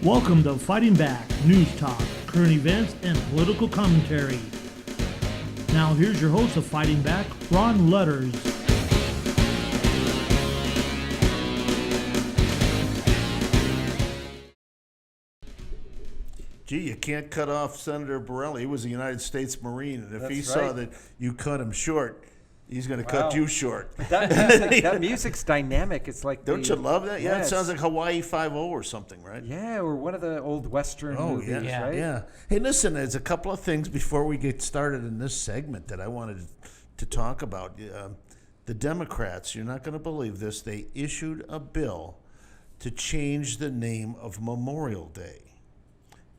Welcome to Fighting Back, news talk, current events, and political commentary. Now here's your host of Fighting Back, Ron Ludders. Gee, you can't cut off Senator Borrelli. He was a United States Marine, and if That's he saw right. that you cut him short, he's going to cut you short. That music's dynamic. It's like Don't you love that? Yeah, it sounds it's- like Hawaii Five-0 or something, right? Yeah, or one of the old Western movies, right? Yeah. Hey, listen, there's a couple of things before we get started in this segment that I wanted to talk about. The Democrats, you're not going to believe this, they issued a bill to change the name of Memorial Day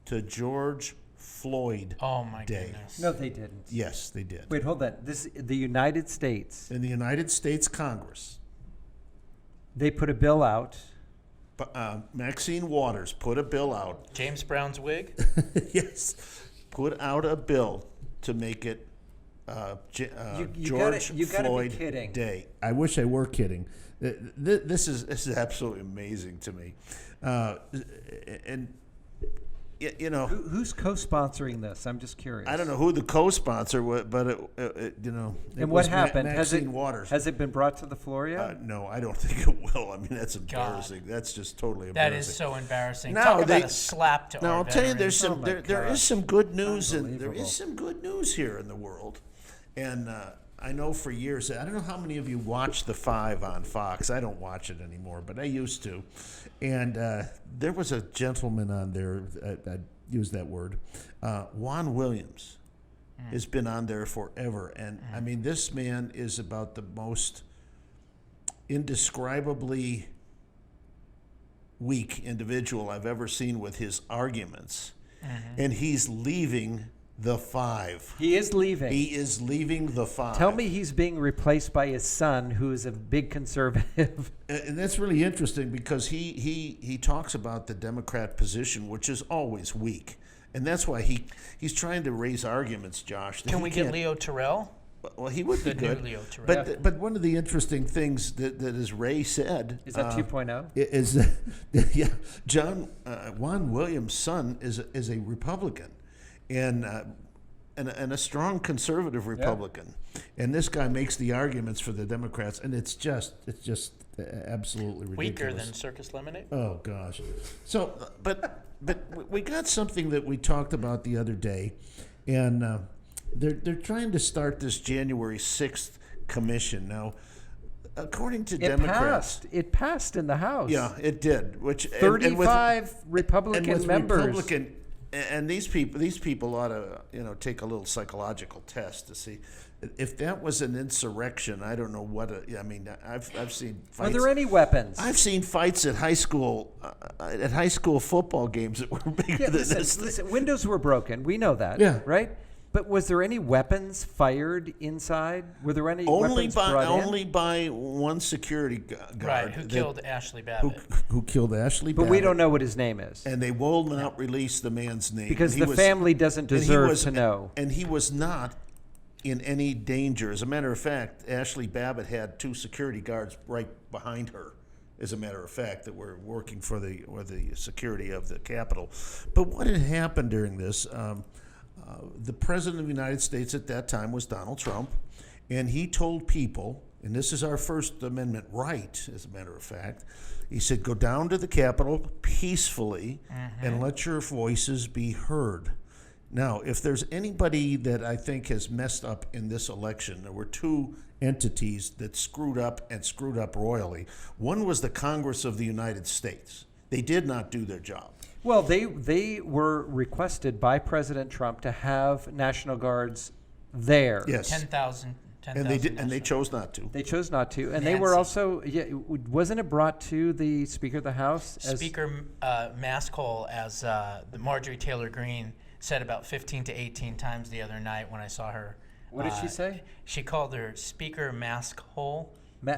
to George Floyd Oh my Day. goodness. No, they didn't. Yes, they did. Wait, hold on. This the United States. In the United States Congress, They put a bill out. Maxine Waters put a bill out. James Brown's wig? Yes, put out a bill to make it George you gotta Floyd be kidding. Day. I wish I were kidding. This is absolutely amazing to me, and you know. Who's co-sponsoring this? I'm just curious. I don't know who the co-sponsor was, but it And what happened? Maxine Waters. Has it been brought to the floor yet? No, I don't think it will. I mean, that's embarrassing. That's just totally That embarrassing. is so embarrassing. Now Talk they- about a slap to Now our I'll tell you, veterans. there's some Oh my there is gosh. some good news, and there Unbelievable. is some good news here in the world. And I know for years, I don't know how many of you watch The Five on Fox. I don't watch it anymore, but I used to. And there was a gentleman on there. I use that word. Juan Williams has been on there forever, and I mean, this man is about the most indescribably weak individual I've ever seen with his arguments. And he's leaving the Five. He is leaving. He is leaving the Five. Tell me he's being replaced by his son, who is a big conservative. And that's really interesting because he talks about the Democrat position, which is always weak. And that's why he's trying to raise arguments, Josh. that Can he we get can't- Leo Terrell? Well, he would be The new good. Leo Terrell. But one of the interesting things that as Ray said Is that 2.0? is that Juan Williams' son is a Republican, and a strong conservative Republican, and this guy makes the arguments for the Democrats, and it's just absolutely ridiculous. Weaker than Circus Lemonade? Oh gosh. So, but we got something that we talked about the other day, and they're trying to start this January 6th commission now. According to Democrats, It passed in the House. yeah, it did. Which 35 Republican and with members. Republican, and these people ought to take a little psychological test to see if that was an insurrection. I don't know what. I mean, I've seen Are fights. there any weapons? I've seen fights at high school football games that were bigger Yeah, than listen, this. listen, windows were broken. We know that. Yeah. Right? But was there any weapons fired inside? Were there any Only weapons brought in? by one security guard. Right, who killed Ashley Babbitt. who killed Ashley But Babbitt. we don't know what his name is. And they will not release the man's name. Because He the was- family doesn't and he deserve was- to know. And he was not in any danger. As a matter of fact, Ashley Babbitt had two security guards right behind her, as a matter of fact, that were working for the security of the Capitol. But what had happened during this, the President of the United States at that time was Donald Trump, and he told people, and this is our First Amendment right, as a matter of fact, he said, go down to the Capitol peacefully and let your voices be heard. Now, if there's anybody that I think has messed up in this election, there were two entities that screwed up royally. One was the Congress of the United States. They did not do their job. Well, they were requested by President Trump to have National Guards there. Yes. 10,000. And they did, and they chose not to. They chose not to. And they were Nancy. also, wasn't it brought to the Speaker of the House? Speaker Maskell, as the Marjorie Taylor Greene said about 15 to 18 times the other night when I saw her. What did she say? She called her Speaker Maskhole. Ma-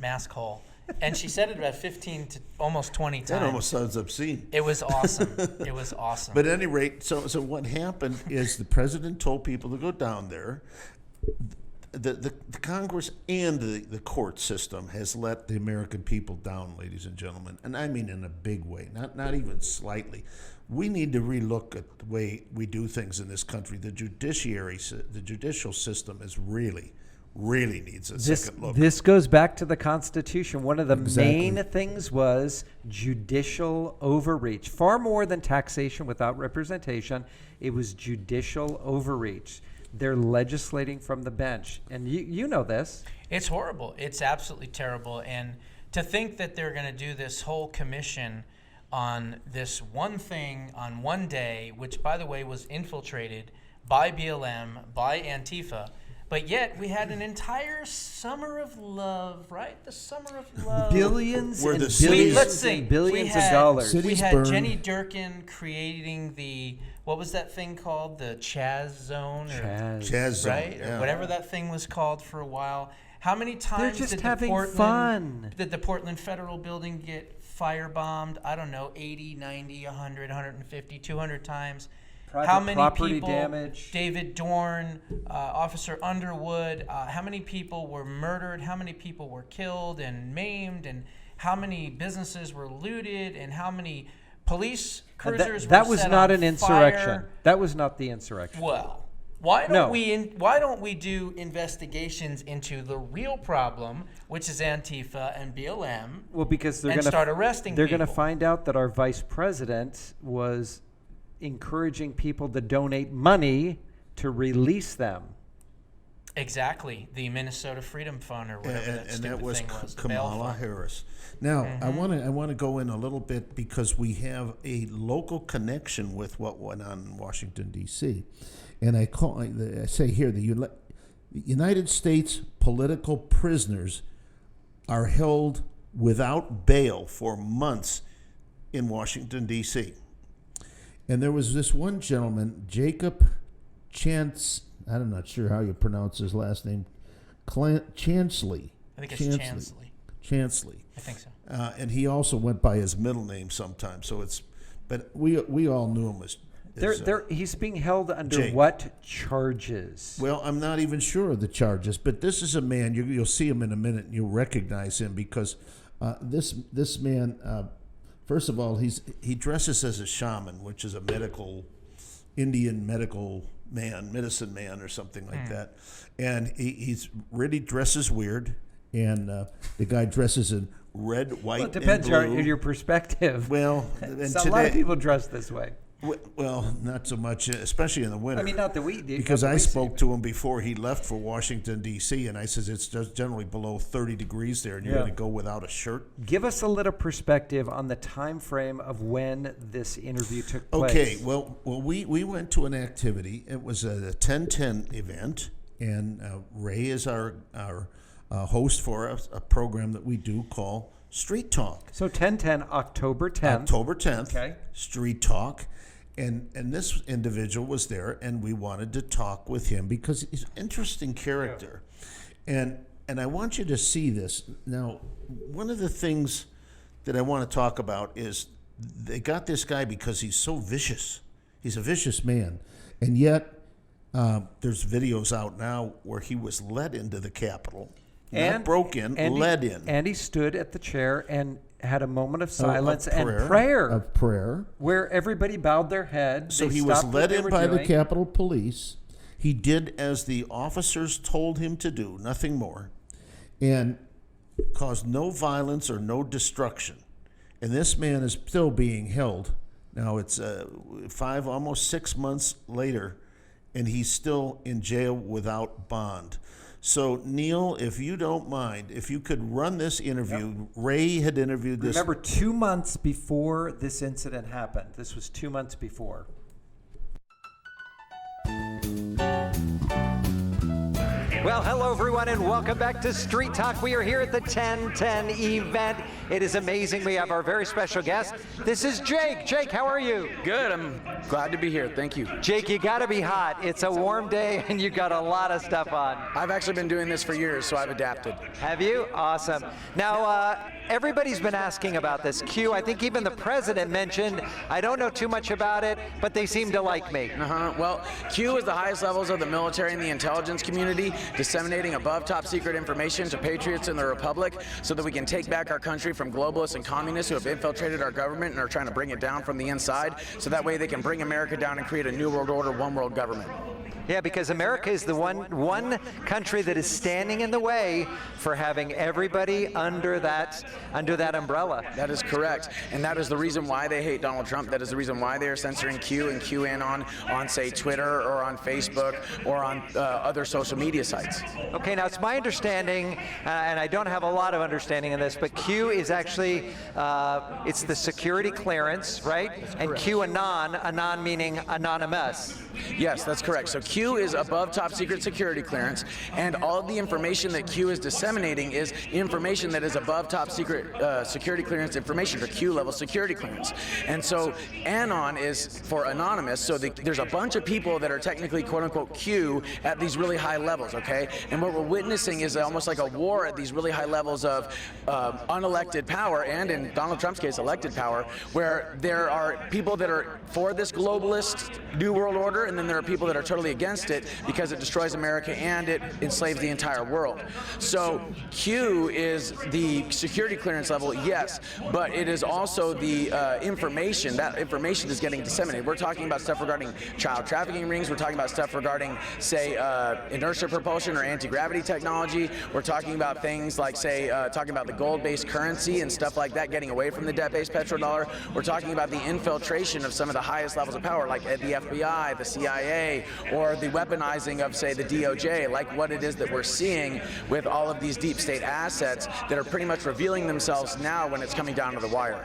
Maskhole. And she said it about 15 to almost 20 times. That almost sounds obscene. It was awesome. It was awesome. But at any rate, so what happened is the president told people to go down there. the Congress and the court system has let the American people down, ladies and gentlemen, and I mean in a big way, not even slightly. We need to relook at the way we do things in this country. The judicial system is really needs a second look. This goes back to the Constitution. One of the main things was judicial overreach. Far more than taxation without representation, it was judicial overreach. They're legislating from the bench. And you know this. It's horrible. It's absolutely terrible. And to think that they're going to do this whole commission on this one thing on one day, which, by the way, was infiltrated by BLM, by Antifa, but yet we had an entire summer of love, right? The summer of love. Billions Where and the billions, cities- Let's see. and billions We of had- dollars. Cities We had burn. Jenny Durkin creating the, what was that thing called? The Chaz Zone? Chaz Zone, Right? yeah. Or whatever that thing was called for a while. How many times just did having the Portland, fun. Did the Portland Federal Building get firebombed? I don't know, 80, 90, 100, 150, 200 times. Private How many property people, damage. David Dorn, Officer Underwood, how many people were murdered, how many people were killed and maimed, and how many businesses were looted, and how many police cruisers were That was set not on an insurrection. fire? That was not the insurrection. Well, why No. don't we do investigations into the real problem, which is Antifa and BLM? Well, because they're and going to start arresting They're going to people. find out that our vice president was encouraging people to donate money to release them. Exactly, the Minnesota Freedom Fund or whatever that and stupid that was thing was. the bail Kamala fund. Harris. Now, I want to go in a little bit because we have a local connection with what went on in Washington D.C. And I say here the United States political prisoners are held without bail for months in Washington D.C. And there was this one gentleman, Jacob Chance. I'm not sure how you pronounce his last name. Chansley. I think it's Chansley. Chansley. I think so. And he also went by his middle name sometimes. So but we all knew him as He's being held under Jake. what charges? well, I'm not even sure of the charges, but this is a man, you'll see him in a minute and you'll recognize him because this man, first of all, he dresses as a shaman, which is a Indian medical man, medicine man or something like that. And he's really dresses weird. And the guy dresses in red, white, Well, it depends and blue. on your perspective. Well, and So a lot of people dress this way. Well, not so much, especially in the winter. I mean, not that we do. Because I spoke to him before he left for Washington, D.C., and I says it's just generally below 30 degrees there, and you're Yeah. going to go without a shirt? Give us a little perspective on the time frame of when this interview took place. Okay, well, we went to an activity. It was a 10-10 event, and Ray is our host for a program that we do call Street Talk. So 10/10, October 10th. October 10th, Okay. Street Talk. And this individual was there, and we wanted to talk with him because he's an interesting character. And I want you to see this. Now, one of the things that I want to talk about is they got this guy because he's so vicious. He's a vicious man. And yet, there's videos out now where he was led into the Capitol. Not broke in, led in. And he stood at the chair and had a moment of silence Of and prayer, Of prayer. where everybody bowed their head. So They he was stopped what led they in were by the doing. Capitol Police. He did as the officers told him to do, nothing more, and caused no violence or no destruction. And this man is still being held. Now it's 5, almost 6 months later, and he's still in jail without bond. So, Neil, if you don't mind, if you could run this interview. Yep. Ray had interviewed this. Remember, 2 months before this incident happened. This was 2 months before. Well, hello, everyone, and welcome back to Street Talk. We are here at the 1010 event. It is amazing. We have our very special guest. This is Jake. Jake, how are you? Good. I'm glad to be here. Thank you. Jake, you got to be hot. It's a warm day, and you got a lot of stuff on. I've actually been doing this for years, so I've adapted. Have you? Awesome. Now, everybody's been asking about this. Q, I think even the president mentioned, I don't know too much about it, but they seem to like me. Well, Q is the highest levels of the military and the intelligence community disseminating above top secret information to patriots in the Republic so that we can take back our country from globalists and communists who have infiltrated our government and are trying to bring it down from the inside, so that way they can bring America down and create a new world order, one world government. Yeah, because America is the one country that is standing in the way for having everybody under that umbrella. That is correct, and that is the reason why they hate Donald Trump. That is the reason why they are censoring Q and QAnon on say Twitter or on Facebook or on other social media sites. Okay, now it's my understanding, and I don't have a lot of understanding in this, but Q is actually it's the security clearance, right? And QAnon, anon meaning anonymous. Yes, that's correct. So Q is above top secret security clearance, and all of the information that Q is disseminating is information that is above top secret security clearance information, or Q level security clearance. And so Anon is for anonymous, so there's a bunch of people that are technically quote unquote Q at these really high levels, okay? And what we're witnessing is almost like a war at these really high levels of unelected power, and in Donald Trump's case, elected power, where there are people that are for this globalist new world order, and then there are people that are totally against it because it destroys America and it enslaves the entire world. So Q is the security clearance level, yes, but it is also the information. That information is getting disseminated. We're talking about stuff regarding child trafficking rings. We're talking about stuff regarding, say, inertia propulsion or anti-gravity technology. We're talking about things like, say, talking about the gold-based currency and stuff like that, getting away from the debt-based petrodollar. We're talking about the infiltration of some of the highest levels of power, like at the FBI, the CIA, or the weaponizing of, say, the DOJ, like what it is that we're seeing with all of these deep state assets that are pretty much revealing themselves now when it's coming down to the wire.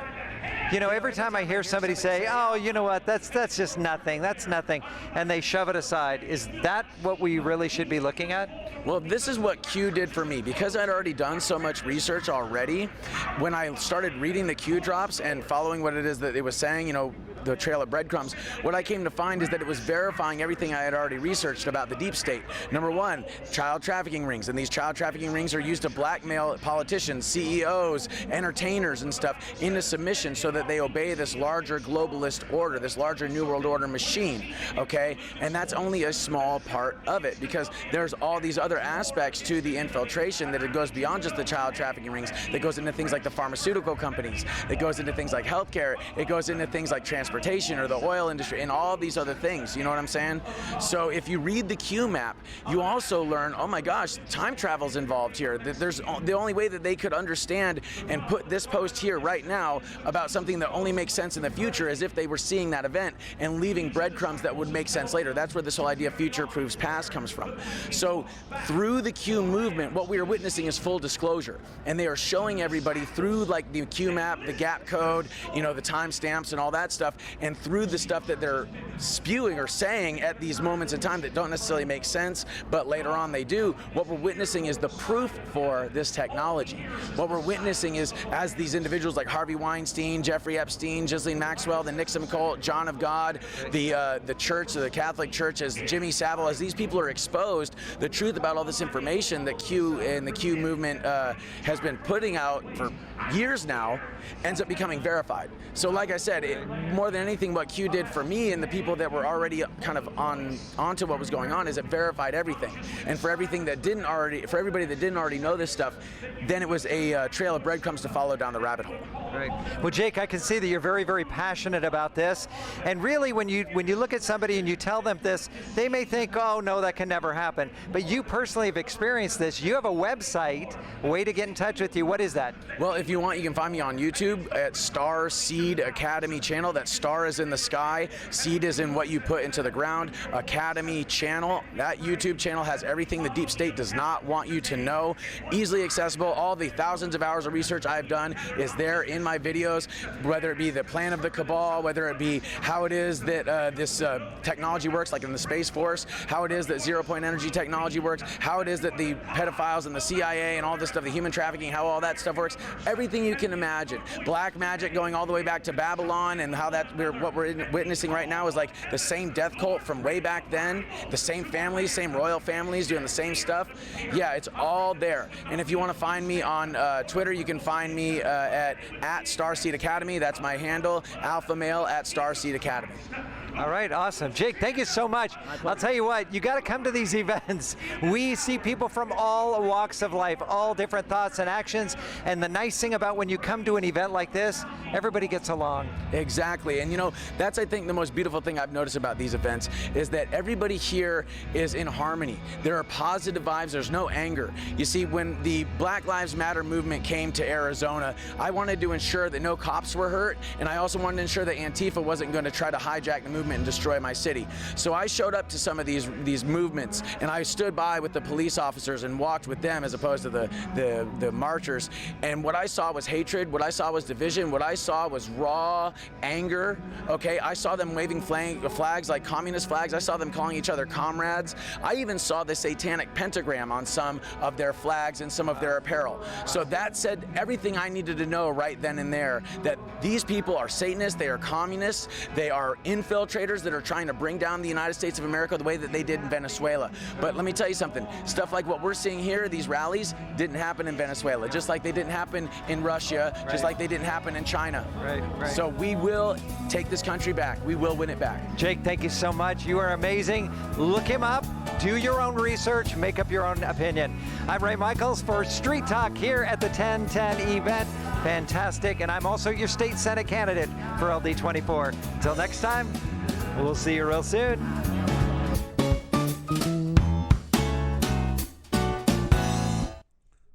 You know, every time I hear somebody say, oh, you know what, that's just nothing, that's nothing, and they shove it aside, is that what we really should be looking at? Well, this is what Q did for me. Because I'd already done so much research already, when I started reading the Q drops and following what it is that it was saying, you know, the trail of breadcrumbs, what I came to find is that it was verifying everything I had already researched about the deep state. Number one, child trafficking rings, and these child trafficking rings are used to blackmail politicians, CEOs, entertainers and stuff into submission so that they obey this larger globalist order, this larger new world order machine, okay? And that's only a small part of it, because there's all these other aspects to the infiltration that it goes beyond just the child trafficking rings, that goes into things like the pharmaceutical companies, it goes into things like healthcare, it goes into things like transportation or the oil industry and all these other things, you know what I'm saying? So if you read the Q map, you also learn, oh my gosh, time travel's involved here. There's the only way that they could understand and put this post here right now about something that only makes sense in the future is if they were seeing that event and leaving breadcrumbs that would make sense later. That's where this whole idea of future proves past comes from. So through the Q movement, what we are witnessing is full disclosure, and they are showing everybody through like the Q map, the gap code, you know, the timestamps and all that stuff, and through the stuff that they're spewing or saying at these moments in time that don't necessarily make sense, but later on they do, what we're witnessing is the proof for this technology. What we're witnessing is as these individuals like Harvey Weinstein, Jeffrey Epstein, Ghislaine Maxwell, the Nixon cult, John of God, the church, the Catholic Church, as Jimmy Savile, as these people are exposed, the truth about all this information that Q and the Q movement has been putting out for years now ends up becoming verified. So like I said, more than anything, what Q did for me and the people that were already kind of onto what was going on is it verified everything. And for everybody that didn't already know this stuff, then it was a trail of breadcrumbs to follow down the rabbit hole. Right. Well, Jake, I can see that you're very, very passionate about this. And really, when you look at somebody and you tell them this, they may think, oh, no, that can never happen. But you personally have experienced this. You have a website, a way to get in touch with you. What is that? Well, if you want, you can find me on YouTube at Star Seed Academy channel. That star is in the sky, seed is in what you put into the ground, Academy channel. That YouTube channel has everything the deep state does not want you to know. Easily accessible. All the thousands of hours of research I've done is there in my videos, whether it be the plan of the cabal, whether it be how it is that this technology works, like in the Space Force, how it is that zero-point energy technology works, how it is that the pedophiles and the CIA and all this stuff, the human trafficking, how all that stuff works. everything you can imagine. Black magic going all the way back to Babylon, and how what we're witnessing right now is like the same death cult from way back then, the same families, same royal families doing the same stuff. Yeah, it's all there. And if you want to find me on Twitter, you can find me at Starseed Academy. That's my handle, Alpha Male at Starseed Academy. All right, awesome. Jake, thank you so much. I'll tell you what, you got to come to these events. We see people from all walks of life, all different thoughts and actions. And the nice thing about when you come to an event like this, everybody gets along. Exactly. And you know, that's, I think, the most beautiful thing I've noticed about these events is that everybody here is in harmony. There are positive vibes. There's no anger. You see, when the Black Lives Matter movement came to Arizona, I wanted to ensure that no cops were hurt. And I also wanted to ensure that Antifa wasn't going to try to hijack the movement and destroy my city. So I showed up to some of these movements, and I stood by with the police officers and walked with them as opposed to the marchers. And what I saw was hatred. What I saw was division. What I saw was raw anger. Okay, I saw them waving flags like communist flags. I saw them calling each other comrades. I even saw the satanic pentagram on some of their flags and some of their apparel. So that said everything I needed to know right then and there, that these people are Satanists, they are communists, they are infiltrators that are trying to bring down the United States of America the way that they did in Venezuela. But let me tell you something, stuff like what we're seeing here, these rallies, didn't happen in Venezuela, just like they didn't happen in Russia, just like they didn't happen in China. Right. So we will take this country back. We will win it back. Jake, thank you so much. You are amazing. Look him up, do your own research, make up your own opinion. I'm Ray Michaels for Street Talk here at the 1010 event. Fantastic. And I'm also your state Senate candidate for LD24. Until next time, we'll see you real soon.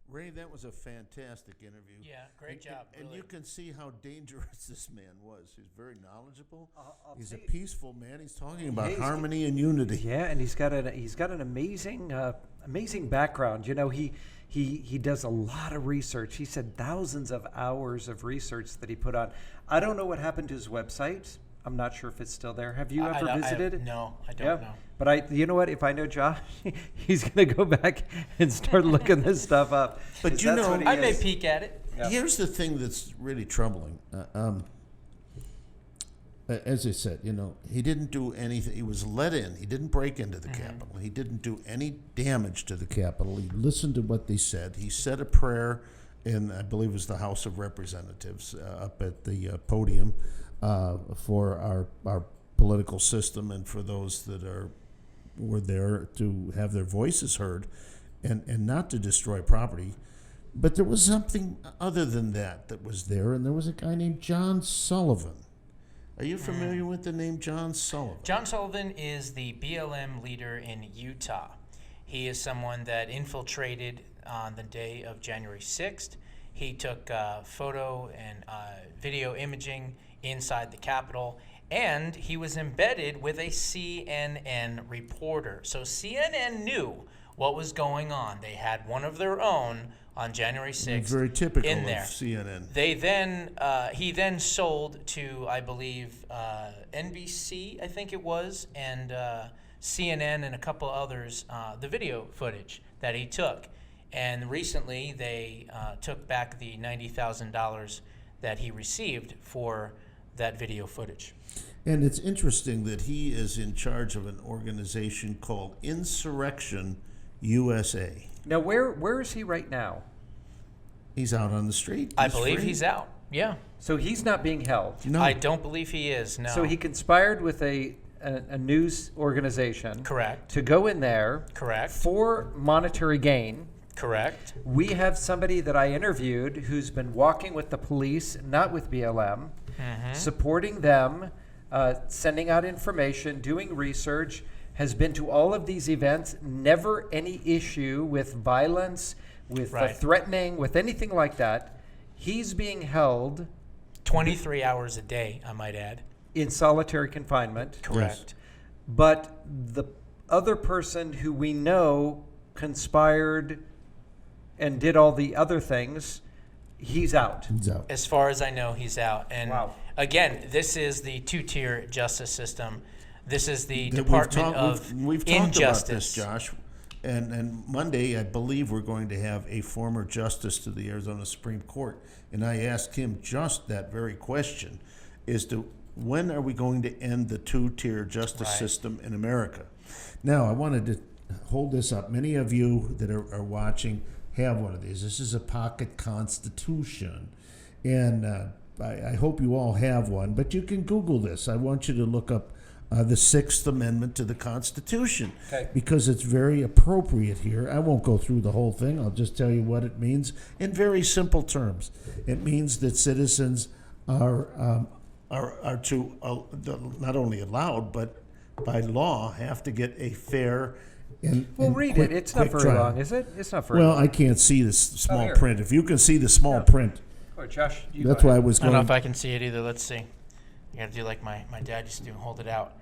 Ray, that was a fantastic interview. Yeah, great job. And really. you can see how dangerous this man was. He's very knowledgeable. He's a say- peaceful man. He's talking about he's- harmony and unity. Yeah, and he's got an amazing amazing background. You know, he does a lot of research. He said thousands of hours of research that he put on. I don't know what happened to his website. I'm not sure if it's still there. Have you ever visited it? No, I don't know. But you know what? If I know Josh, he's going to go back and start looking this stuff up. But 'Cause you that's know- what he I may is. peek at it. Yeah. Here's the thing that's really troubling. As I said, you know, he didn't do anything. He was let in. He didn't break into the Capitol. He didn't do any damage to the Capitol. He listened to what they said. He said a prayer in, I believe it was the House of Representatives, up at the podium for our political system and for those that were there to have their voices heard and not to destroy property. But there was something other than that was there, and there was a guy named John Sullivan. Are you familiar with the name John Sullivan? John Sullivan is the BLM leader in Utah. He is someone that infiltrated on the day of January 6th. He took photo and video imaging inside the Capitol, and he was embedded with a CNN reporter. So CNN knew what was going on. They had one of their own on January 6th. Very typical in of there. CNN. They then he then sold to, I believe, NBC, I think it was, and CNN and a couple others the video footage that he took. And recently they took back the $90,000 that he received for that video footage. And it's interesting that he is in charge of an organization called Insurrection USA. Now, where is he right now? He's out on the street. I believe free. he's out. Yeah. So he's not being held. No. I don't believe he is, no. So he conspired with a news organization. Correct. To go in there. Correct. For monetary gain. Correct. We have somebody that I interviewed who's been walking with the police, not with BLM, supporting them, sending out information, doing research, has been to all of these events, never any issue with violence, with threatening, with anything like that. He's being held 23 hours a day, I might add. in solitary confinement. Correct. But the other person who we know conspired and did all the other things, he's out. He's out. As far as I know, he's out. And Wow. again, this is the two-tier justice system. This is the That Department of we've talked about this, Injustice. Josh. And Monday, I believe we're going to have a former justice to the Arizona Supreme Court, and I asked him just that very question, as to when are we going to end the two-tier justice system in America? Now, I wanted to hold this up. Many of you that are watching have one of these. This is a pocket constitution, and I hope you all have one, but you can Google this. I want you to look up the Sixth Amendment to the Constitution, because it's very appropriate here. I won't go through the whole thing. I'll just tell you what it means in very simple terms. It means that citizens are to not only allowed, but by law have to get a fair and read quick, it. It's not very trial. long, is it? It's not very long. Well, I can't see the small here. print. If you can see the small print, Or Josh, you that's go why I ahead. was I don't know going. if I can see it either. Let's see. You got to do like my dad used to do and hold it out.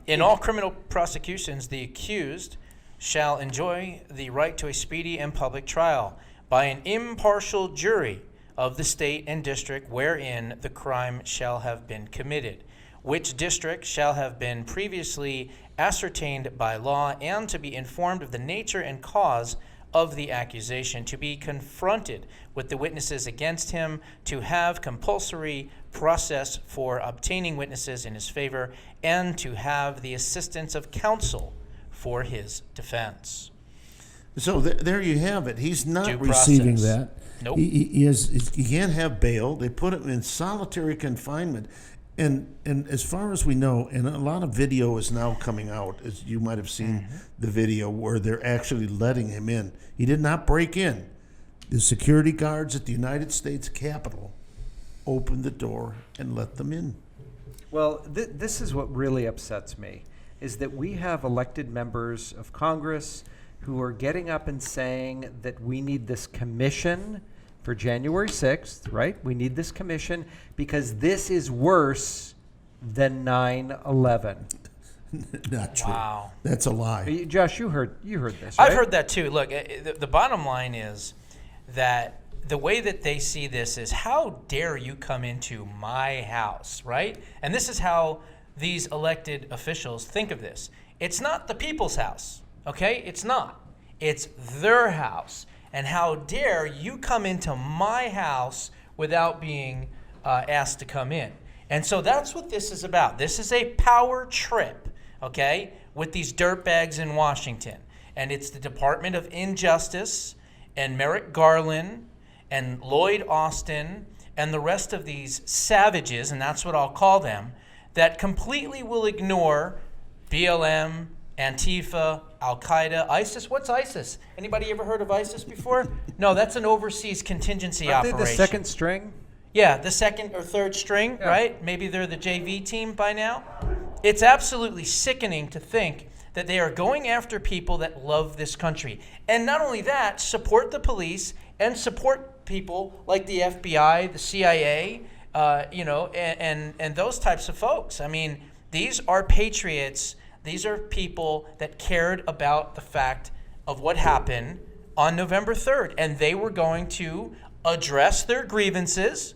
In all criminal prosecutions, the accused shall enjoy the right to a speedy and public trial by an impartial jury of the state and district wherein the crime shall have been committed, which district shall have been previously ascertained by law, and to be informed of the nature and cause of the accusation, to be confronted with the witnesses against him, to have compulsory process for obtaining witnesses in his favor, and to have the assistance of counsel for his defense. So there you have it. He's not Due receiving process. that. Nope. He can't have bail. They put him in solitary confinement. And as far as we know, and a lot of video is now coming out, as you might have seen the video where they're actually letting him in. He did not break in. The security guards at the United States Capitol opened the door and let them in. Well, this is what really upsets me, is that we have elected members of Congress who are getting up and saying that we need this commission for January 6th, right? We need this commission because this is worse than 9/11. Not true. Wow. That's a lie. Josh, you heard this, right? I've heard that too. Look, the bottom line is that the way that they see this is, how dare you come into my house, right? And this is how these elected officials think of this. It's not the people's house, okay? It's not. It's their house. And how dare you come into my house without being asked to come in? And so that's what this is about. This is a power trip, okay, with these dirtbags in Washington. And it's the Department of Injustice and Merrick Garland and Lloyd Austin and the rest of these savages, and that's what I'll call them, that completely will ignore BLM, Antifa, Al-Qaeda, ISIS. What's ISIS? Anybody ever heard of ISIS before? No, that's an overseas contingency Aren't operation. they the second string? Yeah, the second or third string, right? Maybe they're the JV team by now. It's absolutely sickening to think that they are going after people that love this country. And not only that, support the police and support people like the FBI, the CIA, and those types of folks. I mean, these are patriots. These are people that cared about the fact of what happened on November 3rd, and they were going to address their grievances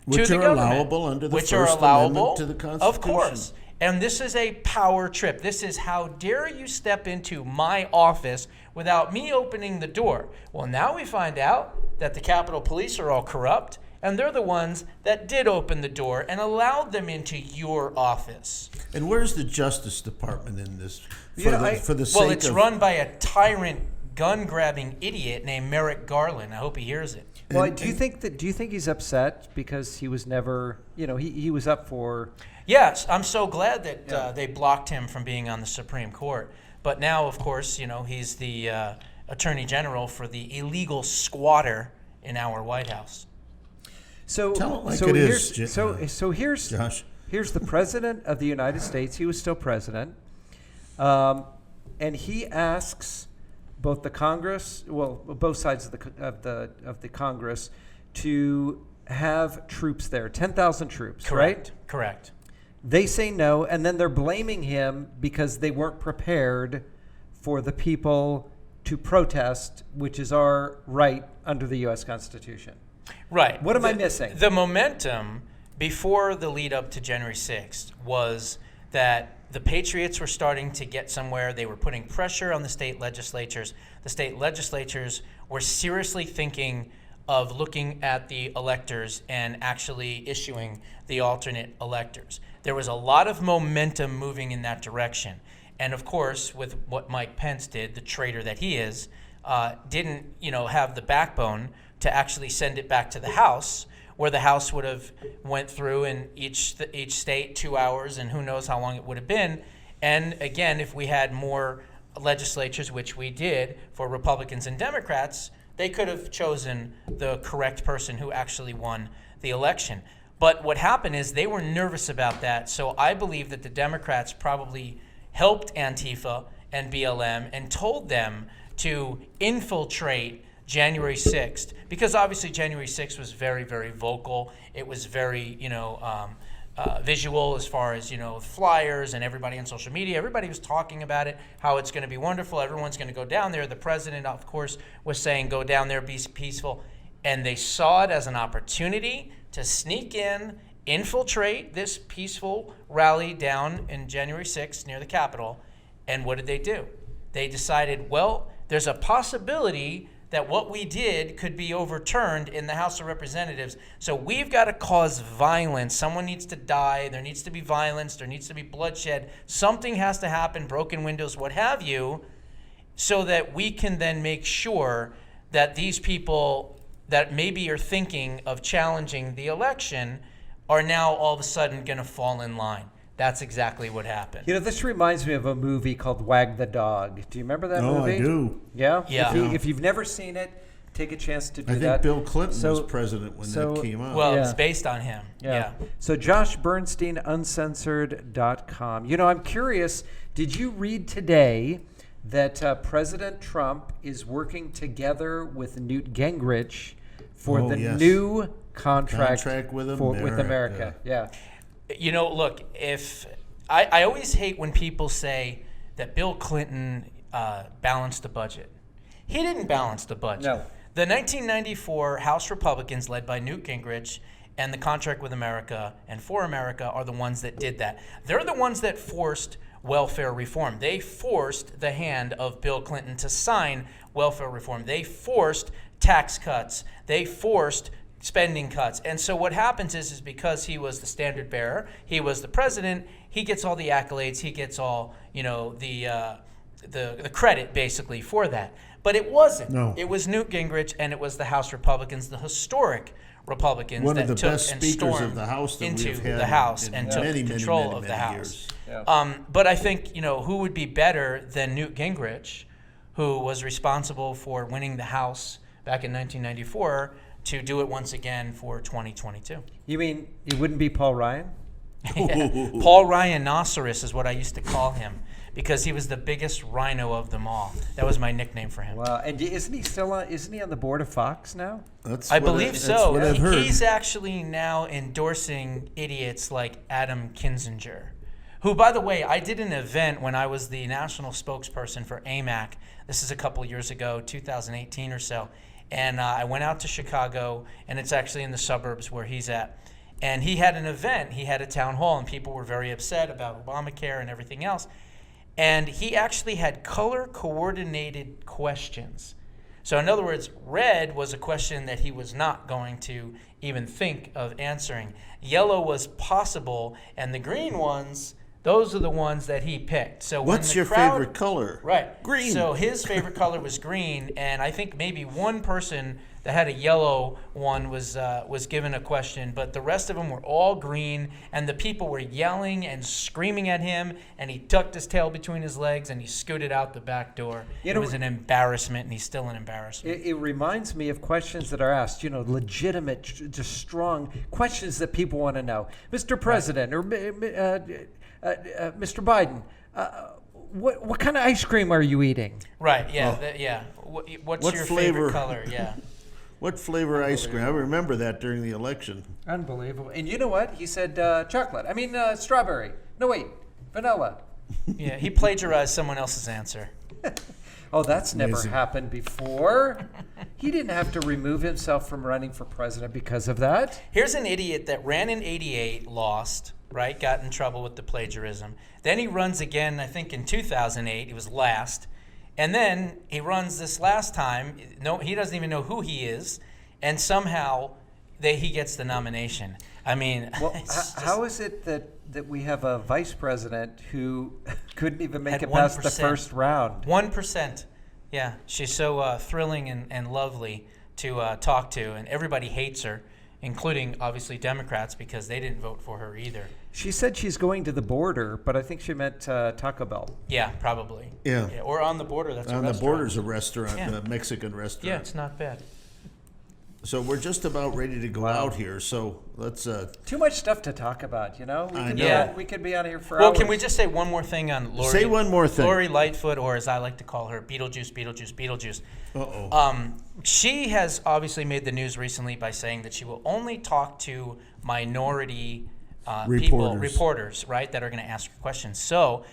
Which to the are government, allowable under the which First are allowable, Amendment to the Constitution. Of course. And this is a power trip. This is, how dare you step into my office without me opening the door? Well, now we find out that the Capitol Police are all corrupt, and they're the ones that did open the door and allowed them into your office. And where's the Justice Department in this? For the Well, sake it's of, run by a tyrant, gun-grabbing idiot named Merrick Garland. I hope he hears it. Well, do you think he's upset because he was never, he was up for? Yes, I'm so glad that they blocked him from being on the Supreme Court. But now, of course, he's the Attorney General for the illegal squatter in our White House. So, Tell it like so it here's, is, so here's Josh. Here's the President of the United States. He was still president, and he asks both the Congress, both sides of the Congress, to have troops there, 10,000 troops, right? Correct. They say no, and then they're blaming him because they weren't prepared for the people to protest, which is our right under the U.S. Constitution. Right. What am I missing? The momentum before the lead up to January 6th was that the Patriots were starting to get somewhere. They were putting pressure on the state legislatures. The state legislatures were seriously thinking of looking at the electors and actually issuing the alternate electors. There was a lot of momentum moving in that direction. And of course, with what Mike Pence did, the traitor that he is, didn't have the backbone to actually send it back to the House, where the House would have went through in each state 2 hours, and who knows how long it would have been. And again, if we had more legislatures, which we did, for Republicans and Democrats, they could have chosen the correct person who actually won the election. But what happened is they were nervous about that. So I believe that the Democrats probably helped Antifa and BLM and told them to infiltrate January 6th, because obviously January 6th was very, very vocal. It was very, visual as far as, flyers and everybody on social media. Everybody was talking about it, how it's going to be wonderful. Everyone's going to go down there. The president, of course, was saying, go down there, be peaceful. And they saw it as an opportunity to sneak in, infiltrate this peaceful rally down in January 6th near the Capitol. And what did they do? They decided, well, there's a possibility that what we did could be overturned in the House of Representatives. So we've got to cause violence. Someone needs to die. There needs to be violence. There needs to be bloodshed. Something has to happen, broken windows, what have you, so that we can then make sure that these people that maybe are thinking of challenging the election are now all of a sudden going to fall in line. That's exactly what happened. This reminds me of a movie called Wag the Dog. Do you remember that movie? Oh, I do. Yeah? Yeah. If you've never seen it, take a chance to do I that. think Bill Clinton was president when that came out. Well, Yeah. it's based on him. Yeah. So Josh Bernstein, uncensored.com. I'm curious, did you read today that President Trump is working together with Newt Gingrich for new contract with America? Yeah. Look, if I always hate when people say that Bill Clinton balanced the budget. He didn't balance the budget. No. The 1994 House Republicans, led by Newt Gingrich, and the Contract with America and For America are the ones that did that. They're the ones that forced welfare reform. They forced the hand of Bill Clinton to sign welfare reform. They forced tax cuts. They forced spending cuts. And so what happens is because he was the standard bearer, he was the president, he gets all the accolades, he gets all, the credit basically for that. But it wasn't. No. It was Newt Gingrich and it was the House Republicans, the historic Republicans One that of the took best and speakers stormed of the House that into we've had the House in and took many, control many, of the many House. years. Yeah. But I think, who would be better than Newt Gingrich, who was responsible for winning the House back in 1994, to do it once again for 2022. You mean it wouldn't be Paul Ryan? Yeah. Paul Rhinoceros is what I used to call him, because he was the biggest rhino of them all. That was my nickname for him. Well, and isn't he on the board of Fox now? I believe so. That's what I've heard. He's actually now endorsing idiots like Adam Kinzinger, who, by the way, I did an event when I was the national spokesperson for AMAC. This is a couple years ago, 2018 or so. And I went out to Chicago, and it's actually in the suburbs where he's at. And he had an event. He had a town hall, and people were very upset about Obamacare and everything else. And he actually had color-coordinated questions. So in other words, red was a question that he was not going to even think of answering. Yellow was possible, and the green ones, those are the ones that he picked. So What's your favorite color? Right. Green. So his favorite color was green, and I think maybe one person that had a yellow one was given a question, but the rest of them were all green, and the people were yelling and screaming at him, and he tucked his tail between his legs, and he scooted out the back door. It was an embarrassment, and he's still an embarrassment. It reminds me of questions that are asked, legitimate, just strong questions that people want to know. Mr. President, or Mr. Biden, what kind of ice cream are you eating? Right, yeah, What's What your flavor? favorite color? Yeah. What flavor ice cream? I remember that during the election. Unbelievable. And you know what? He said chocolate. Strawberry. No, wait, vanilla. Yeah, he plagiarized someone else's answer. Oh, that's never Amazing. happened before. He didn't have to remove himself from running for president because of that. Here's an idiot that ran in '88, lost, right? Got in trouble with the plagiarism. Then he runs again, I think in 2008. He was last. And then he runs this last time. No, he doesn't even know who he is. And somehow he gets the nomination. I mean, Well, how is it that we have a vice president who couldn't even make Had it past the 1%. first round? 1%. Yeah, she's so thrilling and lovely to talk to, and everybody hates her, including obviously Democrats because they didn't vote for her either. She said she's going to the border, but I think she meant Taco Bell. Yeah, probably. Yeah. Or on the border. That's a On the restaurant. border's a restaurant, Yeah. a Mexican restaurant. Yeah, it's not bad. So we're just about ready to go out here. So let's. Too much stuff to talk about, you know? I know. Yeah. We could be out here for Well, hours. can we just say one more thing on Lori? Say one more thing. Lori Lightfoot, or as I like to call her, Beetlejuice. Uh-oh. She has obviously made the news recently by saying that she will only talk to minority reporters, right, that are going to ask her questions. So,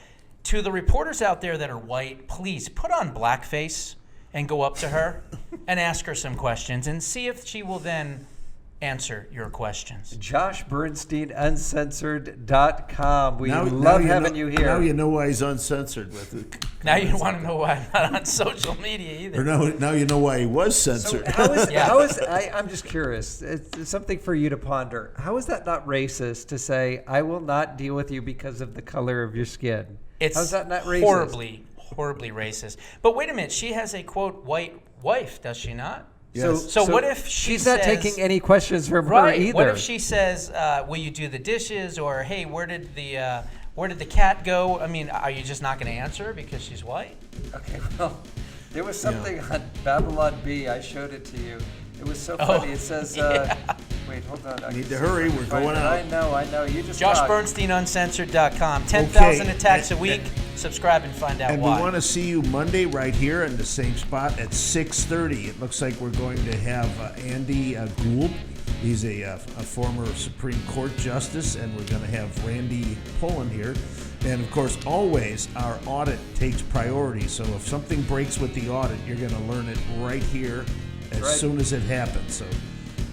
to the reporters out there that are white, please put on blackface and go up to her and ask her some questions and see if she will then answer your questions. Josh Bernstein, uncensored.com. We Now love having you here. Now you know why he's uncensored with it. Now you want to know why I'm not on social media either. Or now you know why he was So censored. I'm just curious. It's something for you to ponder. How is that not racist to say, I will not deal with you because of the color of your skin? It's How's that not racist? horribly racist. But wait a minute, she has a quote white wife, does she not? Yes. So what if she's says, not taking any questions from her right? either? What if she says, "Will you do the dishes?" or "Hey, where did the cat go?" I mean, are you just not going to answer her because she's white? Okay, well, there was something on Babylon Bee. I showed it to you. It was so funny. It says, wait, hold on. I Need can to see if hurry. I can We're find going it. out. I know. You just Josh talk. Bernstein, uncensored.com. 10,000 attacks a week. Subscribe and find out And why. we want to see you Monday right here in the same spot at 6:30. It looks like we're going to have Andy Gould. He's a former Supreme Court justice, and we're going to have Randy Pullen here. And of course, always our audit takes priority. So if something breaks with the audit, you're going to learn it right here as soon as it happens. So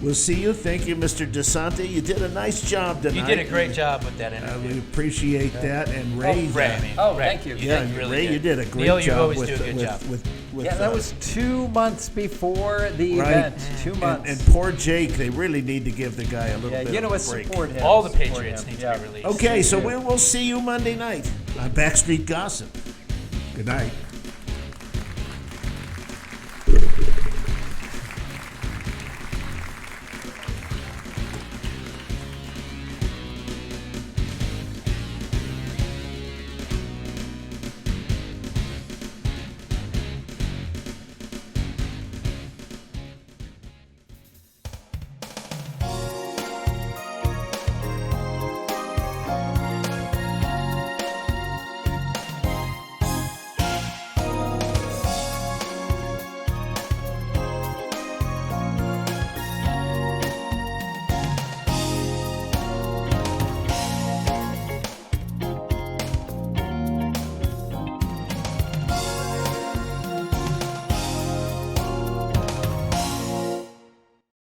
we'll see you. Thank you, Mr. DeSante. You did a nice job tonight. You did a great job with that interview. We appreciate that. And Ray, Ray. Thank you. yeah, did really Ray, good. you did a great Neil, job. you always with, do a good with, job. With, Yeah, that was 2 months before the right. event. 2 months. And poor Jake, they really need to give the guy a little bit you know of what? a break. Support him. All the Support Patriots him. need Yeah. to be released. Okay, so we'll see you Monday night on Backstreet Gossip. Good night.